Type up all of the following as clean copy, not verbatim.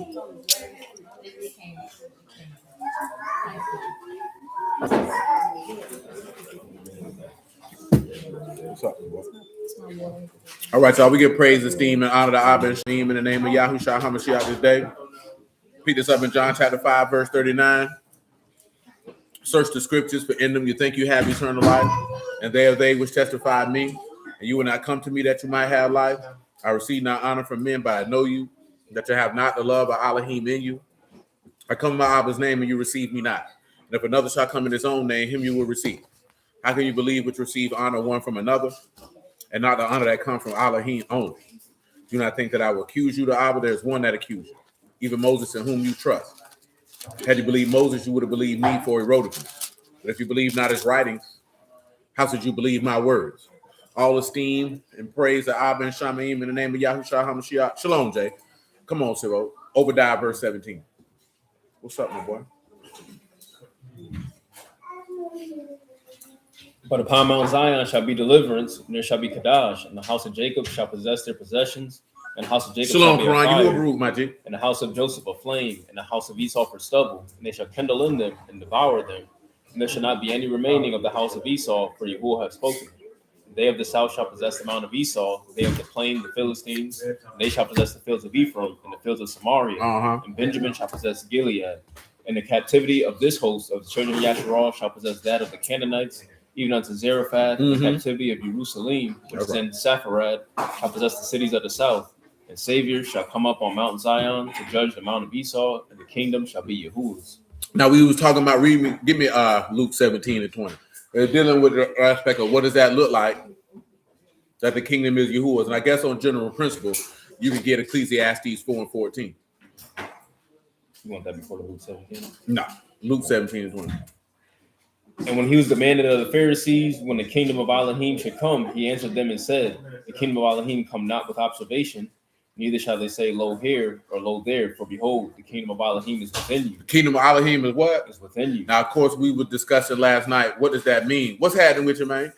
What's up, boy? All right, y'all. We give praise, esteem, and honor to Abba and Shem in the name of Yahuah HaMashiach this day. Repeat this up in John chapter 5, verse 39. Search the scriptures, for in them you think you have eternal life, and they are they which testify of me. And you will not come to me that you might have life. I receive not honor from men, but I know you, that you have not the love of Elohim in you. I come in my Abba's name, and you receive me not. And if another shall come in his own name, him you will receive. How can you believe which receive honor one from another, and not the honor that comes from Elohim only? Do not think that I will accuse you to Abba. There is one that accuses you, even Moses, in whom you trust. Had you believed Moses, you would have believed me, for he wrote of me. But if you believe not his writings, how should you believe my words? All esteem and praise to Abba and Shamaim in the name of Yahuah HaMashiach. Shalom, Jay. Come on, Cyril. Obadiah, verse 17. What's up, my boy? But upon Mount Zion shall be deliverance, and there shall be Kadash, and the house of Jacob shall possess their possessions, and the house of Jacob Shalom, shall be a Quran. fire, You a root, my G. and the house of Joseph a flame, and the house of Esau for stubble, and they shall kindle in them and devour them. And there shall not be any remaining of the house of Esau, for Yahuah hath spoken. They of the south shall possess the mount of Esau, they of the plain, the Philistines, and they shall possess the fields of Ephraim, and the fields of Samaria, and Benjamin shall possess Gilead. And the captivity of this host of the children of Yasharah shall possess that of the Canaanites, even unto Zarephath. The captivity of Jerusalem, which is in Sepharad, shall possess the cities of the south. And Savior shall come up on Mount Zion to judge the mount of Esau, and the kingdom shall be Yahuah's. Now we was talking about give me Luke 17 and 20. We're dealing with the aspect of what does that look like that the kingdom is Yahuah's. And I guess on general principle, you can get Ecclesiastes 4 and 14. You want that before the Luke 17? No, Luke 17 and 20. And when he was demanded of the Pharisees, when the kingdom of Elohim should come, he answered them and said, the kingdom of Elohim come not with observation, neither shall they say, lo here or lo there, for behold, the kingdom of Elohim is within you. The kingdom of Elohim is what? Is within you. Now, of course, we were discussing last night. What does that mean? What's happening with you, man?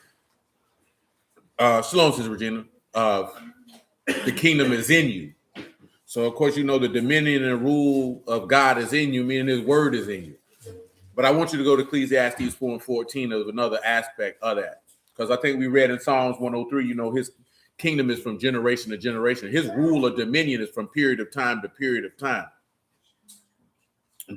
Shalom, Sister Regina. The kingdom is in you. So, of course, you know the dominion and rule of God is in you, meaning his word is in you. But I want you to go to Ecclesiastes 4 and 14 of another aspect of that. Because I think we read in Psalms 103, you know, his kingdom is from generation to generation. His rule or dominion is from period of time to period of time.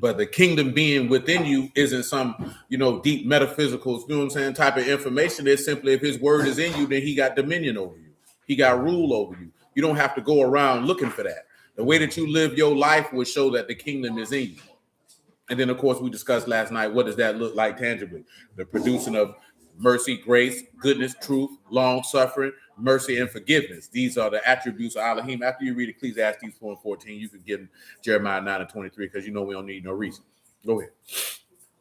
But the kingdom being within you isn't some, you know, deep metaphysical, you know what I'm saying, type of information. It's simply if his word is in you, then he got dominion over you. He got rule over you. You don't have to go around looking for that. The way that you live your life will show that the kingdom is in you. And then, of course, we discussed last night, what does that look like tangibly? The producing of mercy, grace, goodness, truth, long-suffering, mercy, and forgiveness. These are the attributes of Elohim. After you read Ecclesiastes 4 and 14, you can get Jeremiah 9 and 23 because you know we don't need no reason. Go ahead.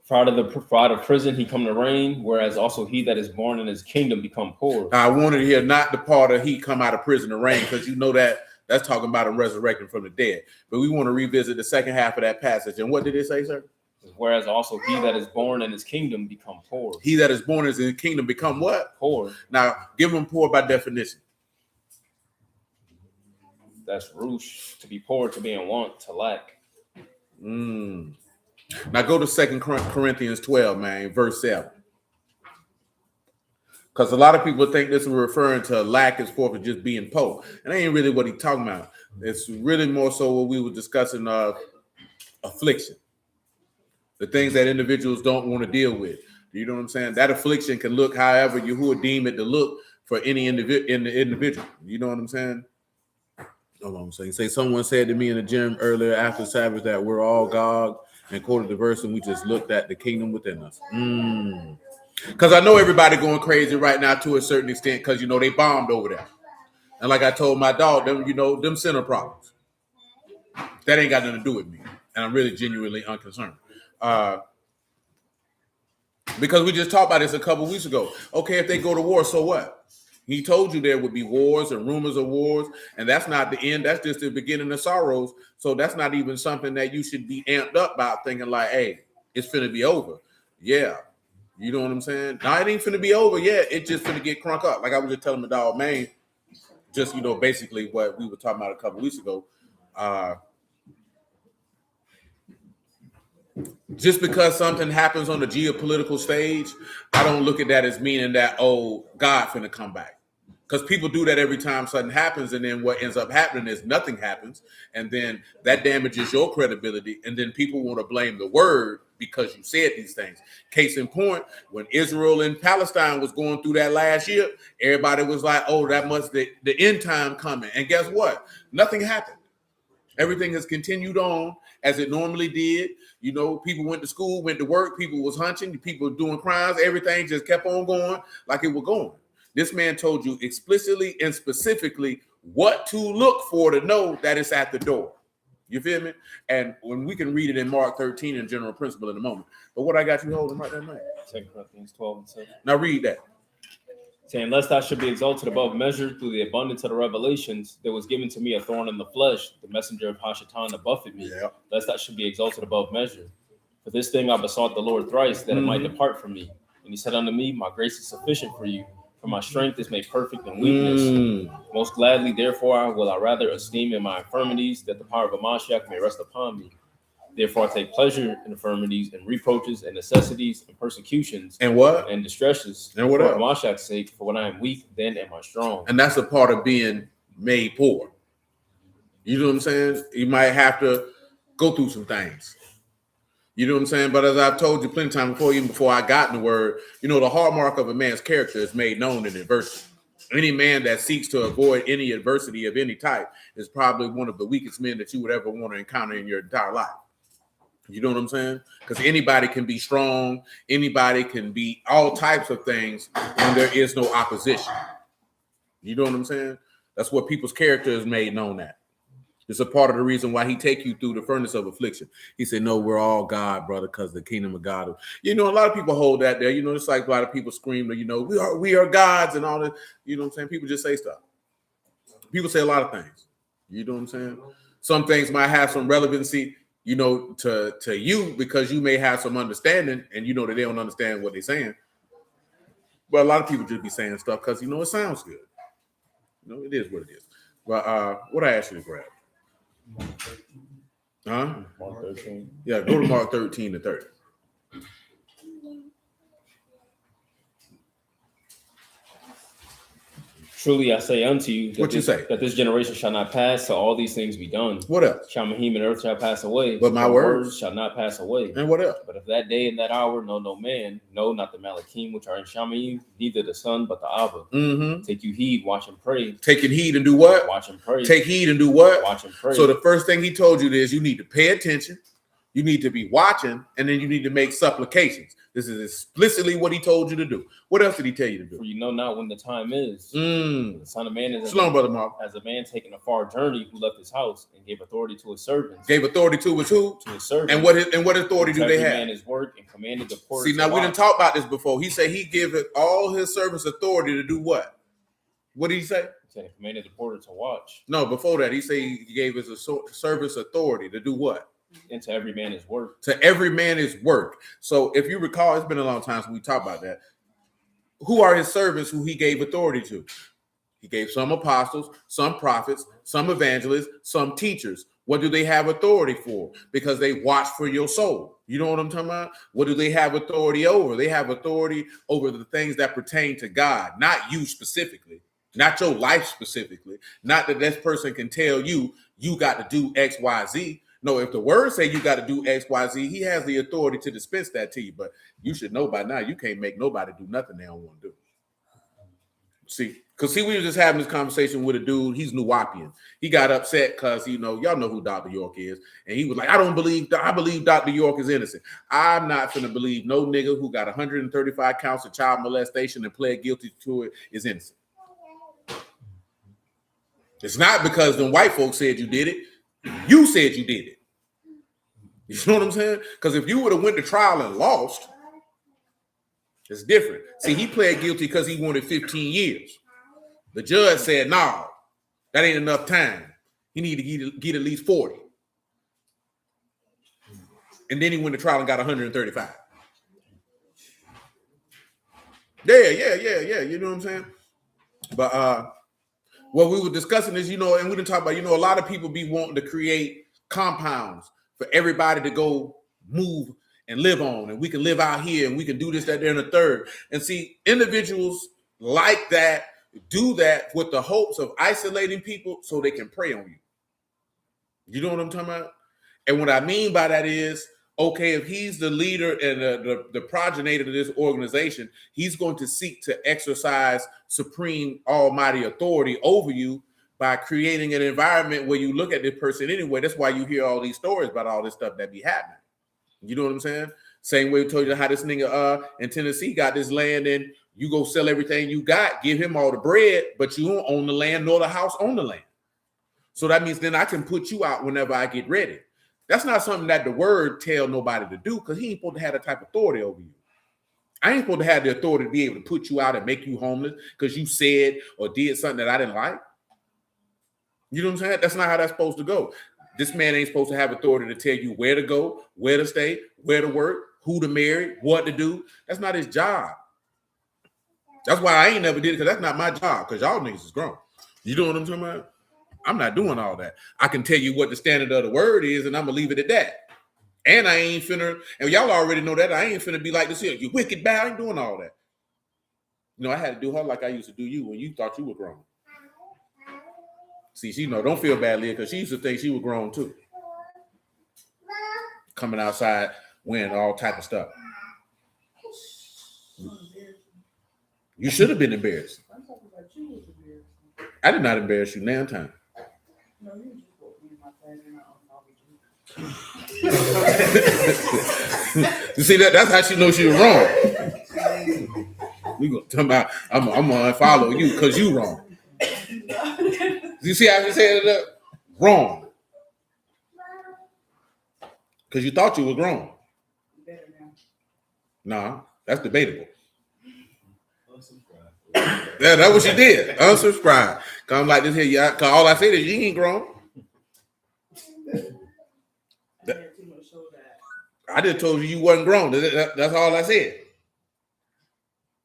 For out of prison he come to reign, whereas also he that is born in his kingdom become poor. I wanted to hear not the part of he come out of prison to reign, because you know that's talking about him resurrecting from the dead. But we want to revisit the second half of that passage. And what did it say, sir? Whereas also he that is born in his kingdom become poor. He that is born in his kingdom become what? Poor. Now, give him poor by definition. That's rush, to be poor, to be in want, to lack. Now go to 2 Corinthians 12, man, verse 7. Because a lot of people think this is referring to lack as forth of just being poor. And that ain't really what he's talking about. It's really more so what we were discussing of affliction. The things that individuals don't want to deal with. You know what I'm saying? That affliction can look however Yahuah deem it to look for any individual. You know what I'm saying? Hold on, so you say someone said to me in the gym earlier after Sabbath that we're all God, and quoted the verse, and we just looked at the kingdom within us. Because I know everybody going crazy right now to a certain extent, because you know they bombed over there. And like I told my dog, them, you know, them center problems. That ain't got nothing to do with me. And I'm really genuinely unconcerned. Because we just talked about this a couple weeks ago. Okay, if they go to war, so what? He told you there would be wars and rumors of wars, and that's not the end. That's just the beginning of sorrows. So that's not even something that you should be amped up about, thinking like, hey, it's finna be over. Yeah. You know what I'm saying? Now, it ain't finna be over yet. It's just finna get crunk up. Like I was just telling my dog, man, just, you know, basically what we were talking about a couple weeks ago. Just because something happens on the geopolitical stage, I don't look at that as meaning that, oh, God finna come back. Because people do that every time something happens, and then what ends up happening is nothing happens, and then that damages your credibility, and then people want to blame the word because you said these things. Case in point, when Israel and Palestine was going through that last year, everybody was like, oh, that must be the end time coming. And guess what? Nothing happened. Everything has continued on as it normally did. You know, people went to school, went to work, people was hunting, people were doing crimes, everything just kept on going like it was going. This man told you explicitly and specifically what to look for to know that it's at the door. You feel me? And when we can read it in Mark 13 in general principle in a moment. But what I got you holding right there, man. 2 Corinthians 12 and 7. Now read that. Saying, lest I should be exalted above measure through the abundance of the revelations, there was given to me a thorn in the flesh, the messenger of Hashatan to buffet me, lest I should be exalted above measure. For this thing I besought the Lord thrice, that it might depart from me. And he said unto me, my grace is sufficient for you, for my strength is made perfect in weakness. Most gladly, therefore, will I rather esteem in my infirmities, that the power of a Mashiach may rest upon me. Therefore, I take pleasure in infirmities and reproaches and necessities and persecutions and what and distresses and what for Mashiach's sake. For when I am weak, then am I strong. And that's a part of being made poor. You know what I'm saying? You might have to go through some things. You know what I'm saying? But as I've told you plenty of times before, even before I got in the word, you know, the hallmark of a man's character is made known in adversity. Any man that seeks to avoid any adversity of any type is probably one of the weakest men that you would ever want to encounter in your entire life. You know what I'm saying? Because anybody can be strong. Anybody can be all types of things when there is no opposition. You know what I'm saying? That's what people's character is made known at. It's a part of the reason why he take you through the furnace of affliction. He said, no, we're all God, brother, because the kingdom of God. You know, a lot of people hold that there. You know, it's like a lot of people scream, you know, we are gods and all that. You know what I'm saying? People just say stuff. People say a lot of things. You know what I'm saying? Some things might have some relevancy, you know, to you because you may have some understanding and you know that they don't understand what they're saying. But a lot of people just be saying stuff because, you know, it sounds good. You know, it is what it is. But what I asked you to grab? Huh? Mark 13. Yeah, go to Mark 13 to 30. Truly I say unto you, that this generation shall not pass till all these things be done. What else? Shamahim and earth shall pass away, but my words shall not pass away. And what else? But of that day and that hour know no man, no, not the Malachim which are in Shamahim, neither the Son, but the Abba. Take you heed, watch and pray. Taking heed and do what? Watch and pray. Take heed and do what? Watch and pray. So the first thing he told you is you need to pay attention, you need to be watching, and then you need to make supplications. This is explicitly what he told you to do. What else did he tell you to do? For you know not when the time is. The Son of Man is Brother Mark. As a man taking a far journey who left his house and gave authority to his servants. Gave authority to his who? To his servants. And what authority do they have? Man his work and commanded the porters. See, now we didn't talk about this before. He said he gave all his servants authority to do what? What did he say? He said he commanded the porter to watch. No, before that, he said he gave his servants authority to do what? And to every man his work. To every man his work. So if you recall, it's been a long time since we talked about that. Who are his servants who he gave authority to? He gave some apostles, some prophets, some evangelists, some teachers. What do they have authority for? Because they watch for your soul. You know what I'm talking about? What do they have authority over? They have authority over the things that pertain to God, not you specifically, not your life specifically, not that this person can tell you, you got to do X, Y, Z. No, if the word say you got to do X, Y, Z, he has the authority to dispense that to you. But you should know by now, you can't make nobody do nothing they don't want to do. Because we were just having this conversation with a dude. He's Nuwapian. He got upset because, you know, y'all know who Dr. York is. And he was like, I believe Dr. York is innocent. I'm not going to believe no nigga who got 135 counts of child molestation and pled guilty to it is innocent. It's not because the white folks said you did it. You said you did it. You know what I'm saying? Because if you would have went to trial and lost, it's different. See, he pled guilty because he wanted 15 years. The judge said, no, that ain't enough time. He need to get at least 40. And then he went to trial and got 135. Yeah. You know what I'm saying? But what we were discussing is, you know, and we didn't talk about, you know, a lot of people be wanting to create compounds for everybody to go move and live on, and we can live out here, and we can do this, that, there, and the third. And see, individuals like that do that with the hopes of isolating people so they can prey on you. You know what I'm talking about? And what I mean by that is, okay, if he's the leader and the progenitor of this organization, he's going to seek to exercise supreme almighty authority over you by creating an environment where you look at this person anyway. That's why you hear all these stories about all this stuff that be happening. You know what I'm saying? Same way we told you how this nigga in Tennessee got this land, and you go sell everything you got, give him all the bread, but you don't own the land nor the house on the land. So that means then I can put you out whenever I get ready. That's not something that the word tell nobody to do, because he ain't supposed to have that type of authority over you. I ain't supposed to have the authority to be able to put you out and make you homeless because you said or did something that I didn't like. You know what I'm saying? That's not how that's supposed to go. This man ain't supposed to have authority to tell you where to go, where to stay, where to work, who to marry, what to do. That's not his job. That's why I ain't never did it, because that's not my job, because y'all niggas is grown. You know what I'm talking about? I'm not doing all that. I can tell you what the standard of the word is, and I'm going to leave it at that. And I ain't finna, and y'all already know that, I ain't finna be like this here. You wicked bad, I ain't doing all that. You know, I had to do her like I used to do you when you thought you were grown. See, she know, don't feel bad, Leah, because she used to think she was grown too. Coming outside wearing all type of stuff. You should have been embarrassed. I did not embarrass you now time. You see that's how she knows she was wrong. We gonna talk about I'm gonna unfollow you because you wrong. You see how she said it up? Wrong. Because you thought you were grown. Nah, that's debatable. Yeah, that's what she did. Unsubscribe. Cause I'm like this here, yeah. Cause all I said is you ain't grown. I just told you wasn't grown. That's all I said.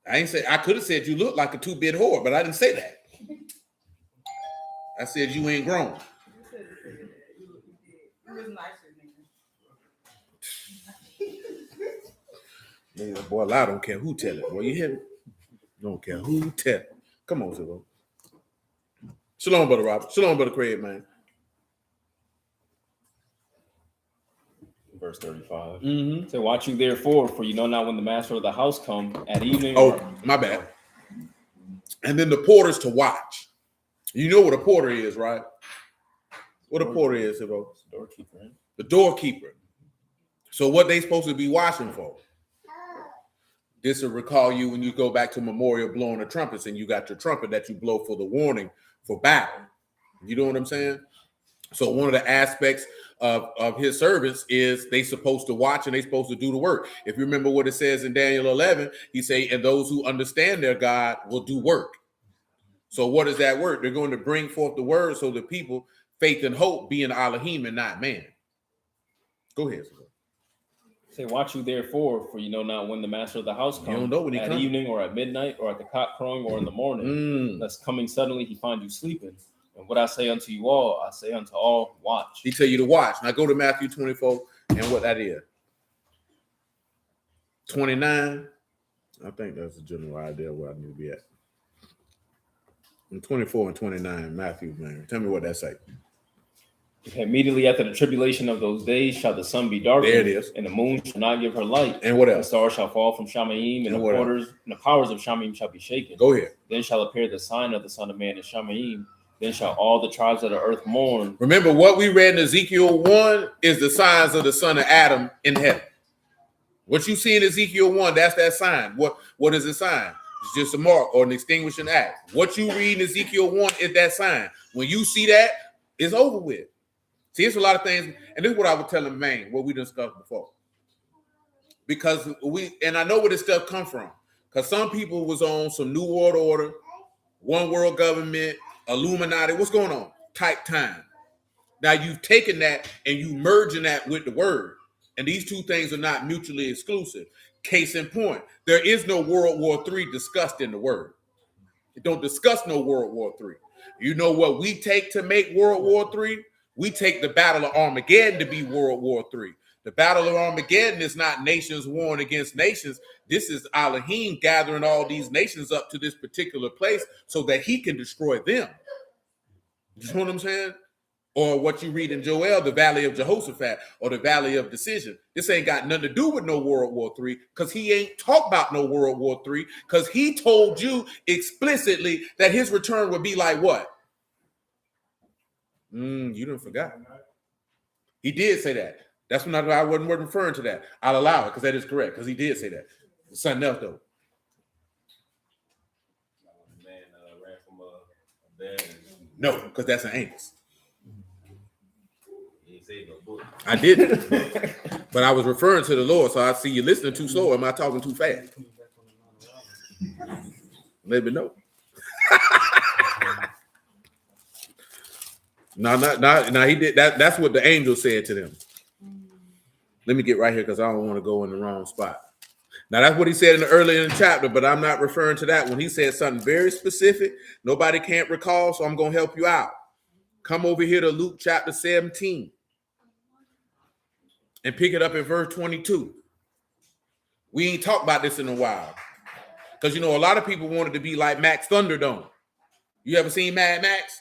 I ain't say I could have said you look like a 2-bit whore, but I didn't say that. I said you ain't grown. Boy, I don't care who tell it. Boy, you hear me? Don't care who tell it. Come on, Shalom. Shalom, Brother Robert. Shalom, Brother Craig, man. Verse 35. Mm-hmm. Say, watch you therefore, for you know not when the master of the house come at evening. Oh, my bad. And then the porters to watch. You know what a porter is, right? What a porter is, bro? Doorkeeper. The doorkeeper. So what they supposed to be watching for? This will recall you when you go back to Memorial blowing the trumpets, and you got your trumpet that you blow for the warning for battle. You know what I'm saying? So one of the aspects of his service is they supposed to watch and they supposed to do the work. If you remember what it says in Daniel 11, he say, and those who understand their God will do work. So what is that work? They're going to bring forth the word so the people, faith and hope, be in Elohim and not man. Go ahead, sir. Say, watch you therefore, for you know not when the master of the house comes, at evening or at midnight or at the cock crowing or in the morning, lest coming suddenly he find you sleeping. And what I say unto you all, I say unto all, watch. He tell you to watch. Now go to Matthew 24 and what that is. 29. I think that's a general idea where I need to be at. And 24 and 29, Matthew, man. Tell me what that say. Immediately after the tribulation of those days shall the sun be darkened. There it is. And the moon shall not give her light. And what else? The stars shall fall from Shamaim, and the powers of Shamaim shall be shaken. Go ahead. Then shall appear the sign of the Son of Man in Shamaim. Then shall all the tribes of the earth mourn. Remember, what we read in Ezekiel 1 is the signs of the son of Adam in heaven. What you see in Ezekiel 1, that's that sign. What is the sign? It's just a mark or an extinguishing act. What you read in Ezekiel 1 is that sign. When you see that, it's over with. See, it's a lot of things, and this is what I was telling Maine, what we discussed before. Because I know where this stuff come from. Because some people was on some New World Order, one world government, Illuminati, what's going on? Type time. Now you've taken that and you merging that with the word. And these two things are not mutually exclusive. Case in point, there is no World War III discussed in the word. It don't discuss no World War III. You know what we take to make World War III? We take the Battle of Armageddon to be World War III. The battle of Armageddon is not nations warring against nations. This is Elohim gathering all these nations up to this particular place so that he can destroy them. You know what I'm saying? Or what you read in Joel, the valley of Jehoshaphat, or the valley of decision. This ain't got nothing to do with no World War III, because he ain't talk about no World War III, because he told you explicitly that his return would be like what? You didn't forgot. He did say that. That's when I wasn't referring to that. I'll allow it because that is correct, because he did say that. Something else though. Man ran from a bear. No, because that's an Amos. He ain't say no book. I didn't. But I was referring to the Lord, so I see you listening too slow. Am I talking too fast? Let me know. No, he did that. That's what the angel said to them. Let me get right here because I don't want to go in the wrong spot. Now, that's what he said earlier in the chapter, but I'm not referring to that when he said something very specific. Nobody can't recall, so I'm going to help you out. Come over here to Luke chapter 17 and pick it up in verse 22. We ain't talked about this in a while because, you know, a lot of people wanted to be like Max Thunderdome. You ever seen Mad Max?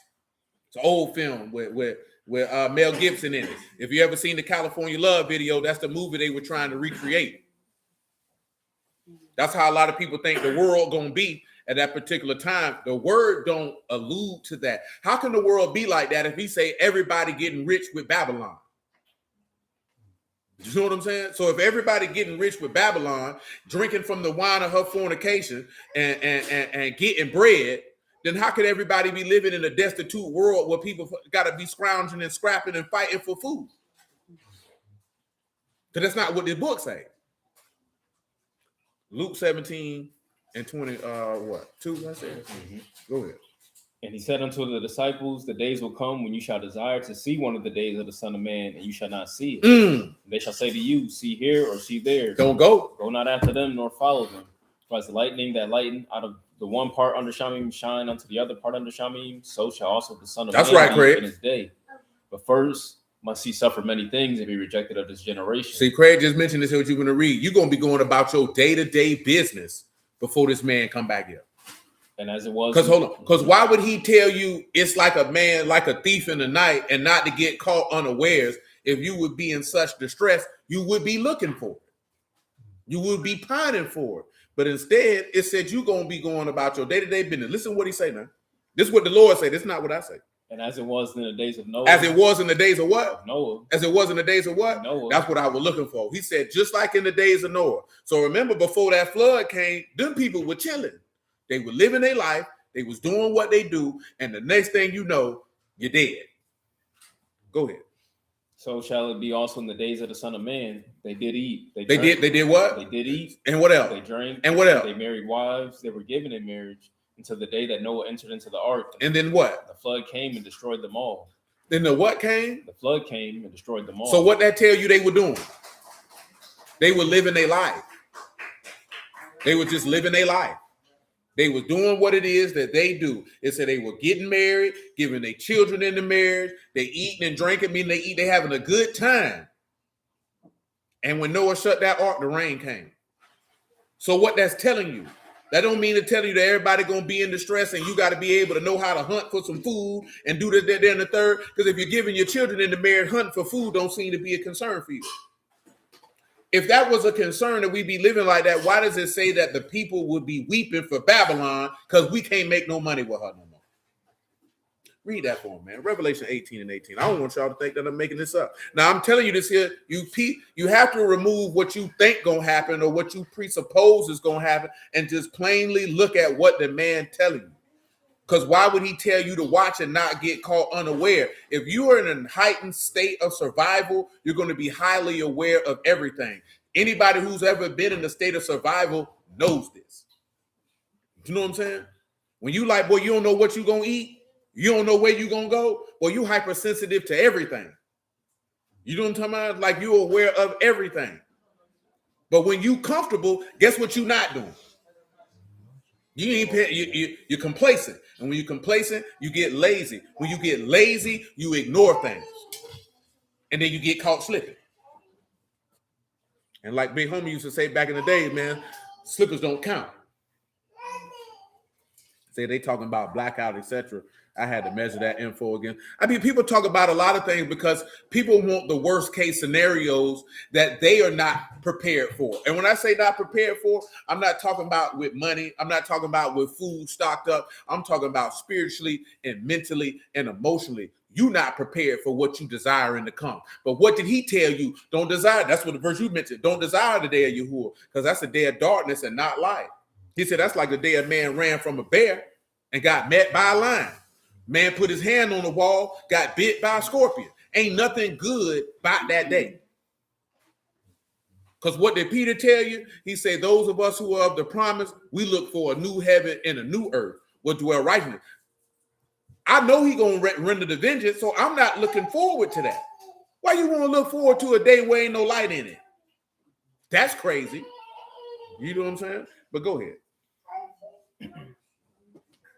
It's an old film with Mel Gibson in it. If you ever seen the California Love video, that's the movie they were trying to recreate. That's how a lot of people think the world gonna be at that particular time. The word don't allude to that. How can the world be like that if he say everybody getting rich with Babylon? You know what I'm saying? So if everybody getting rich with Babylon, drinking from the wine of her fornication and getting bread, then how could everybody be living in a destitute world where people got to be scrounging and scrapping and fighting for food? Because that's not what this book say. Luke 17 and 20, what? 2, I said? Mm-hmm. Go ahead. And he said unto the disciples, the days will come when you shall desire to see one of the days of the Son of Man, and you shall not see it. And they shall say to you, see here or see there. Don't go. Go not after them, nor follow them. For as the lightning that lighten out of the one part under Shamim shine unto the other part under Shamim, so shall also the Son of Man be in his day. But first must he suffer many things and be rejected of this generation. See, Craig just mentioned this, what you're going to read. You're going to be going about your day-to-day business before this man come back here. And as it was, because hold on, because why would he tell you it's like a man, like a thief in the night, and not to get caught unawares? If you would be in such distress, you would be looking for it. You would be pining for it. But instead, it said you're going to be going about your day-to-day business. Listen to what he say now. This is what the Lord say. This is not what I say. And as it was in the days of Noah. As it was in the days of what? Noah. As it was in the days of what? Noah. That's what I was looking for. He said, just like in the days of Noah. So remember, before that flood came, them people were chilling. They were living their life. They was doing what they do. And the next thing you know, you're dead. Go ahead. So shall it be also in the days of the Son of Man. They did eat. They did what? They did eat. And what else? They drank. And what else? They married wives. They were given in marriage until the day that Noah entered into the ark. And then what? The flood came and destroyed them all. Then the what came? The flood came and destroyed them all. So what that tell you they were doing? They were living their life. They were just living their life. They were doing what it is that they do. It said they were getting married, giving their children into marriage. They eating and drinking, meaning they having a good time. And when Noah shut that ark, the rain came. So what that's telling you, that don't mean to tell you that everybody going to be in distress and you got to be able to know how to hunt for some food and do this, that, and the third. Because if you're giving your children into marriage, hunting for food don't seem to be a concern for you. If that was a concern that we be living like that, why does it say that the people would be weeping for Babylon because we can't make no money with her no more? Read that for me, man. Revelation 18 and 18. I don't want y'all to think that I'm making this up. Now, I'm telling you this here. You have to remove what you think going to happen or what you presuppose is going to happen and just plainly look at what the man telling you. Because why would he tell you to watch and not get caught unaware? If you are in a heightened state of survival, you're going to be highly aware of everything. Anybody who's ever been in a state of survival knows this. You know what I'm saying? When you like, boy, you don't know what you're going to eat. You don't know where you're going to go. Well, you hypersensitive to everything. You know what I'm talking about? Like you're aware of everything. But when you comfortable, guess what you're not doing? You're complacent. And when you're complacent, you get lazy. When you get lazy, you ignore things. And then you get caught slipping. And like Big Homie used to say back in the day, man, slippers don't count. Say they talking about blackout, etc. I had to measure that info again. I mean, people talk about a lot of things because people want the worst case scenarios that they are not prepared for. And when I say not prepared for, I'm not talking about with money. I'm not talking about with food stocked up. I'm talking about spiritually and mentally and emotionally. You're not prepared for what you desiring to come. But what did he tell you? Don't desire. That's what the verse you mentioned. Don't desire the day of Yahuah, because that's a day of darkness and not light. He said that's like the day a man ran from a bear and got met by a lion. Man put his hand on the wall, got bit by a scorpion. Ain't nothing good about that day. Because what did Peter tell you? He said, those of us who are of the promise, we look for a new heaven and a new earth where dwell righteousness. I know he going to render the vengeance, so I'm not looking forward to that. Why you want to look forward to a day where ain't no light in it? That's crazy. You know what I'm saying? But go ahead.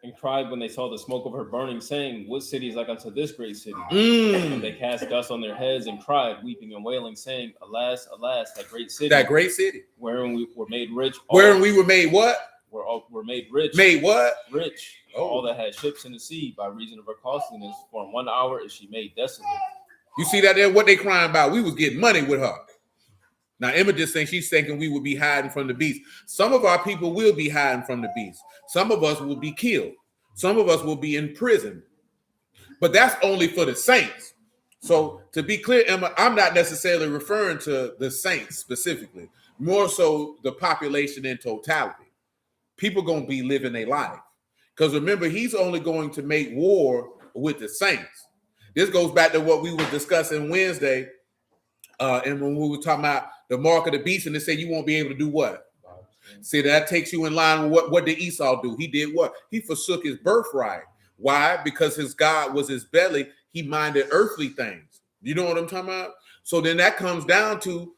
And cried when they saw the smoke of her burning, saying, what city is like unto this great city? And they cast dust on their heads and cried, weeping and wailing, saying, alas, alas, that great city. That great city. Wherein we were made rich. Wherein we were made what? We're made rich. Made what? Rich. Oh. All that had ships in the sea by reason of her costliness. For in 1 hour is she made desolate. You see that there? What they crying about? We was getting money with her. Now, Emma just thinks she's thinking we would be hiding from the beast. Some of our people will be hiding from the beast. Some of us will be killed. Some of us will be in prison. But that's only for the saints. So to be clear, Emma, I'm not necessarily referring to the saints specifically, more so the population in totality. People going to be living their life. Because remember, he's only going to make war with the saints. This goes back to what we were discussing Wednesday. And when we were talking about the mark of the beast, and they say you won't be able to do what? See, that takes you in line with what did Esau do? He did what? He forsook his birthright. Why? Because his God was his belly. He minded earthly things. You know what I'm talking about? So then that comes down to,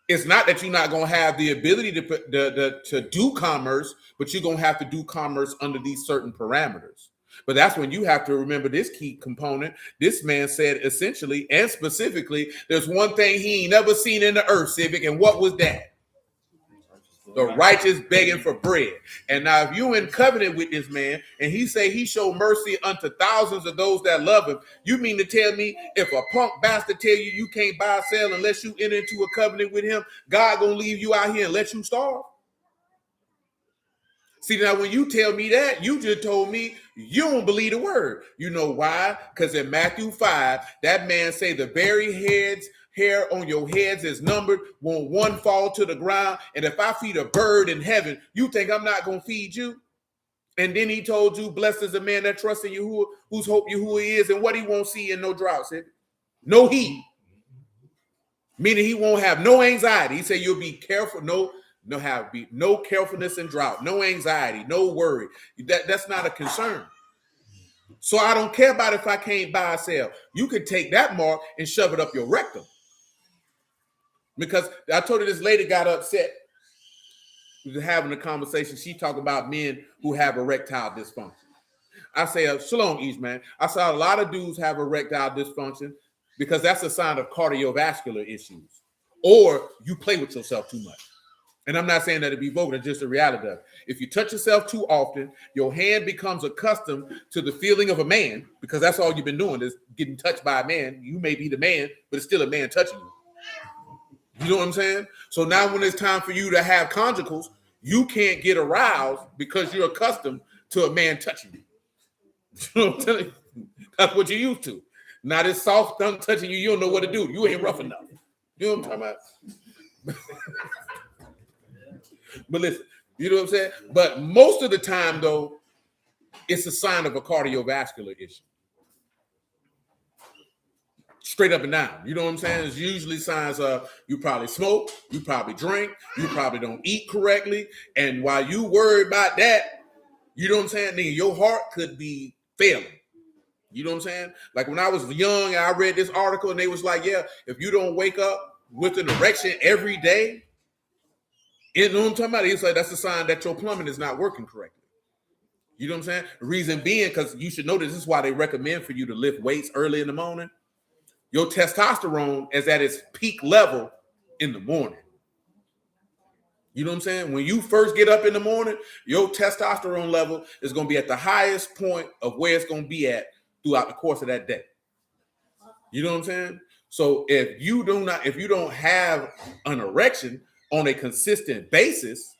it's not that you're not going to have the ability to do commerce, but you're going to have to do commerce under these certain parameters. But that's when you have to remember this key component. This man said essentially and specifically, there's one thing he ain't never seen in the earth, Civic, and what was that? The righteous begging for bread. And now if you in covenant with this man and he say he show mercy unto thousands of those that love him, you mean to tell me if a punk bastard tell you you can't buy or sell unless you enter into a covenant with him, God gonna leave you out here and let you starve? See, now when you tell me that, you just told me you don't believe the word. You know why? Because in Matthew 5, that man say the very hair on your heads is numbered, won't one fall to the ground. And if I feed a bird in heaven, you think I'm not going to feed you? And then he told you, blessed is the man that trusts in Yahuah, whose hope Yahuah is, and what he won't see in no drought, said no heat. Meaning he won't have no anxiety. He said you'll be careful, no carefulness and drought, no anxiety, no worry. That's not a concern. So I don't care about if I can't buy or sell. You can take that mark and shove it up your rectum. Because I told her this lady got upset. We were having a conversation. She talked about men who have erectile dysfunction. I say, shalom, East man. I saw a lot of dudes have erectile dysfunction because that's a sign of cardiovascular issues. Or you play with yourself too much. And I'm not saying that to be vulgar, it's just a reality of it. If you touch yourself too often, your hand becomes accustomed to the feeling of a man, because that's all you've been doing is getting touched by a man. You may be the man, but it's still a man touching you. You know what I'm saying? So now when it's time for you to have conjugals, you can't get aroused because you're accustomed to a man touching you. You know what I'm telling you? That's what you're used to. Now this soft tongue touching you, you don't know what to do. You ain't rough enough. You know what I'm talking about? But listen, you know what I'm saying? But most of the time, though, it's a sign of a cardiovascular issue. Straight up and down. You know what I'm saying? It's usually signs of you probably smoke, you probably drink, you probably don't eat correctly. And while you worry about that, you know what I'm saying? Then your heart could be failing. You know what I'm saying? Like when I was young, I read this article and they was like, yeah, if you don't wake up with an erection every day, you know what I'm talking about? It's like that's a sign that your plumbing is not working correctly. You know what I'm saying? The reason being, because you should know this is why they recommend for you to lift weights early in the morning. Your testosterone is at its peak level in the morning. You know what I'm saying? When you first get up in the morning, your testosterone level is going to be at the highest point of where it's going to be at throughout the course of that day. You know what I'm saying? So if you don't have an erection on a consistent basis,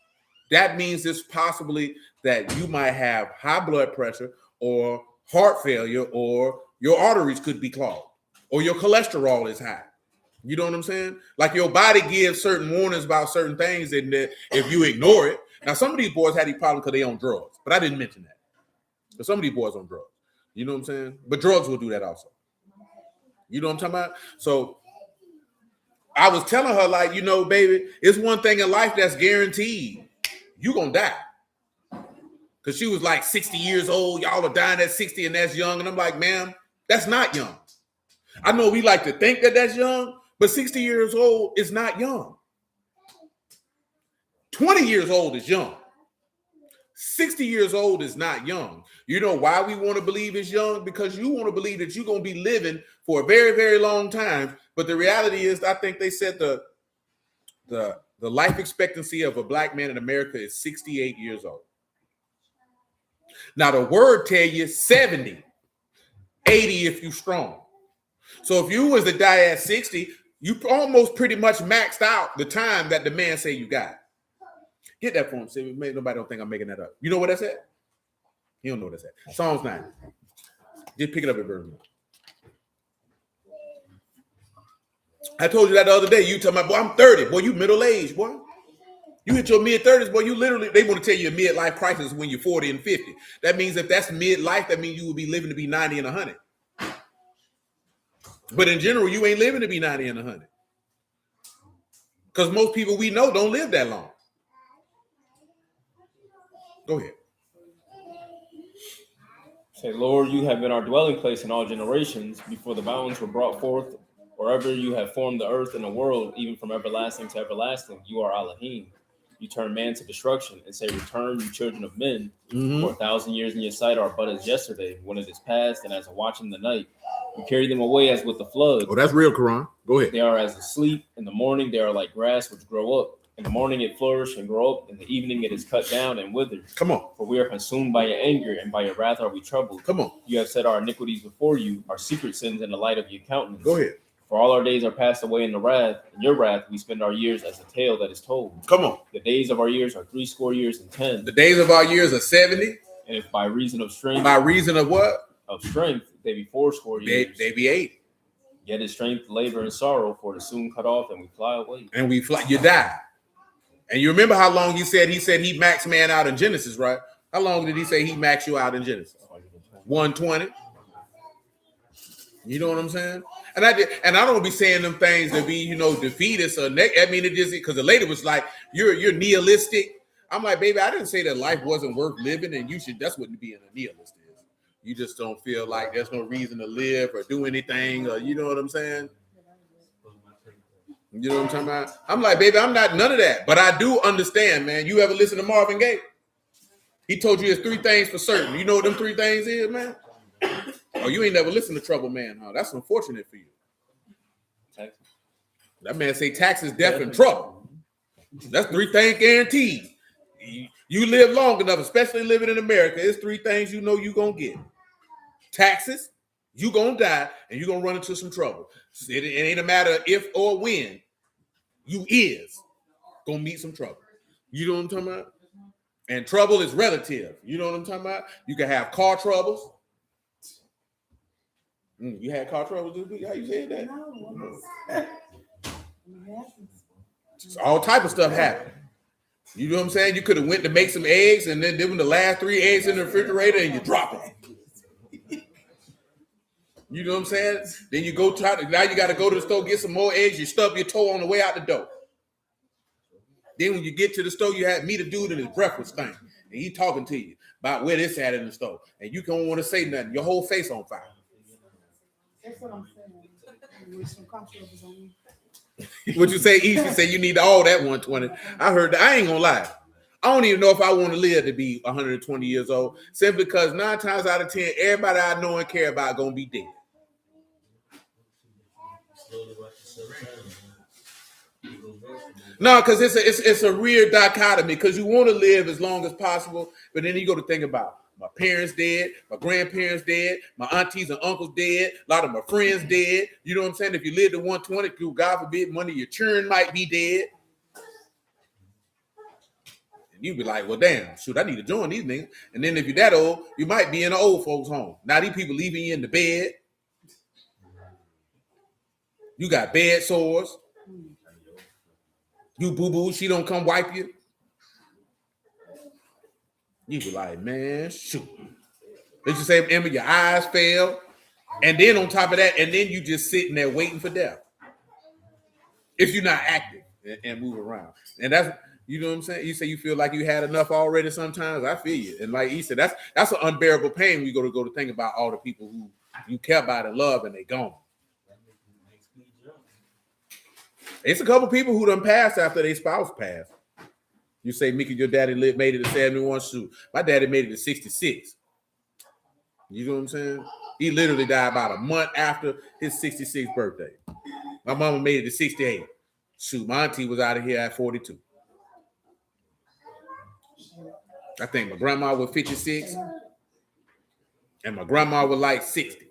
that means it's possibly that you might have high blood pressure or heart failure, or your arteries could be clogged, or your cholesterol is high. You know what I'm saying? Like your body gives certain warnings about certain things, and that if you ignore it. Now, some of these boys had these problems because they on drugs, but I didn't mention that. But some of these boys on drugs. You know what I'm saying? But drugs will do that also. You know what I'm talking about? So I was telling her, like, you know, baby, it's one thing in life that's guaranteed. You're going to die. Because she was like 60 years old. Y'all are dying at 60 and that's young. And I'm like, ma'am, that's not young. I know we like to think that that's young, but 60 years old is not young. 20 years old is young. 60 years old is not young. You know why we want to believe it's young? Because you want to believe that you're going to be living for a very, very long time. But the reality is, I think they said the life expectancy of a black man in America is 68 years old. Now, the word tell you 70, 80 if you're strong. So if you was to die at 60, you almost pretty much maxed out the time that the man say you got. Get that for him. See, nobody don't think I'm making that up. You know what that's at? You don't know what that's at. Psalms 9. Just pick it up at verse 1. I told you that the other day. You talking about, boy, I'm 30. Boy, you middle-aged, boy. You hit your mid-30s, boy, you literally, they want to tell you a midlife crisis when you're 40 and 50. That means if that's midlife, that means you will be living to be 90 and 100. But in general, you ain't living to be 90 and 100. Because most people we know don't live that long. Go ahead. Say, Lord, you have been our dwelling place in all generations. Before the mountains were brought forth, wherever you have formed the earth and the world, even from everlasting to everlasting, you are Elohim. You turn man to destruction and say, return, you children of men. Mm-hmm. For 1,000 years in your sight are but as yesterday, when it is past, and as a watch in the night. You carry them away as with the flood. Oh, that's real, Quran. Go ahead. They are as asleep. In the morning, they are like grass which grow up. In the morning, it flourishes and grow up. In the evening, it is cut down and withers. Come on. For we are consumed by your anger, and by your wrath are we troubled. Come on. You have set our iniquities before you, our secret sins in the light of your countenance. Go ahead. For all our days are passed away in the wrath. In your wrath, we spend our years as a tale that is told. Come on. The days of our years are 60 years and 10. The days of our years are 70. And if by reason of strength. By reason of what? Of strength, they be 80 years. They be 80. Yet is strength, labor, and sorrow, for it is soon cut off, and we fly away. And we fly. You die. And you remember how long he said he maxed man out in Genesis, right? How long did he say he maxed you out in Genesis? 120. You know what I'm saying? And I don't be saying them things to be, defeatist or I mean, it just because the lady was like, you're nihilistic. I'm like, baby, I didn't say that life wasn't worth living, and that's what being a nihilist is. You just don't feel like there's no reason to live or do anything, or you know what I'm saying? You know what I'm talking about? I'm like, baby, I'm not none of that. But I do understand, man. You ever listen to Marvin Gaye? He told you there's 3 things for certain. You know what them 3 things is, man? Oh, you ain't never listened to Trouble Man, huh? That's unfortunate for you. Taxes. That man say taxes, death, and trouble. That's 3 things guaranteed. You live long enough, especially living in America, it's 3 things you know you're going to get. Taxes, you're going to die, and you're going to run into some trouble. It ain't a matter of if or when. You is going to meet some trouble. You know what I'm talking about? And trouble is relative. You know what I'm talking about? You can have car troubles. You had car troubles this week? How you saying that? No. All type of stuff happened. You know what I'm saying? You could have went to make some eggs, and then when the last 3 eggs in the refrigerator, and you drop them. You know what I'm saying? Then you now you got to go to the store, get some more eggs. You stub your toe on the way out the door. Then when you get to the store, you had meet a dude in his breakfast thing, and he talking to you about where this at in the store, and you don't want to say nothing. Your whole face on fire. That's what I'm saying. With some controversies on me. What you say, East? You say you need all that 120. I heard that. I ain't gonna lie. I don't even know if I want to live to be 120 years old, simply because 9 times out of 10, everybody I know and care about gonna be dead. No, because it's a weird dichotomy because you want to live as long as possible, but then you go to think about my parents dead, my grandparents dead, my aunties and uncles dead, a lot of my friends dead. You know what I'm saying? If you live to 120, God forbid, one of your children might be dead. And you be like, well, damn, shoot, I need to join these niggas. And then if you're that old, you might be in an old folks' home. Now these people leaving you in the bed. You got bed sores. You boo-boo, she don't come wipe you. You be like, man, shoot. They just say, Emma, your eyes fail. And then on top of that, and then you just sitting there waiting for death. If you're not active and move around. And that's, you know what I'm saying? You say you feel like you had enough already sometimes. I feel you. And like he said, that's an unbearable pain. We go to think about all the people who you care about and love and they gone. It's a couple people who done passed after their spouse passed. You say, Mickey, your daddy made it to 71. Shoot, my daddy made it to 66. You know what I'm saying? He literally died about a month after his 66th birthday. My mama made it to 68. Shoot, my auntie was out of here at 42. I think my grandma was 56. And my grandma was like 60.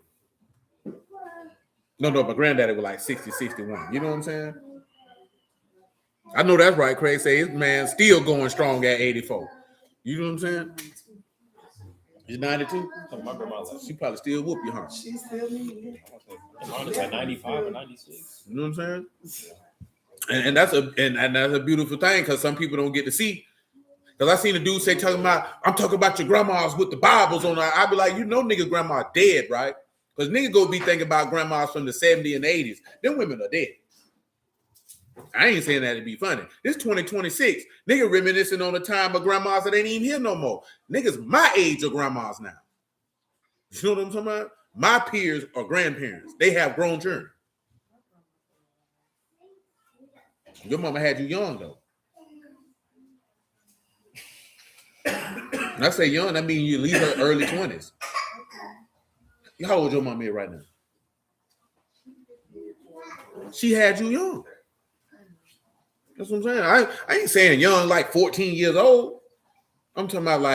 No, my granddaddy was like 60, 61. You know what I'm saying? I know that's right. Craig say his man still going strong at 84. You know what I'm saying? He's 92. My grandma like, She probably still whoop you, huh? She still me. Mine like 95 or 96. You know what I'm saying? And that's a beautiful thing because some people don't get to see. Because I seen a dude say I'm talking about your grandmas with the Bibles on her. I be like, you know, nigga, grandma dead, right? Because niggas go be thinking about grandmas from the 70s and 80s. Them women are dead. I ain't saying that to be funny. This 2026. Nigga reminiscing on the time of grandmas that ain't even here no more. Niggas my age of grandmas now. You know what I'm talking about? My peers are grandparents. They have grown children. Your mama had you young, though. When I say young, I mean you leave her early 20s. How old your mama is right now? She had you young. That's what I'm saying. I ain't saying young like 14 years old. I'm talking about like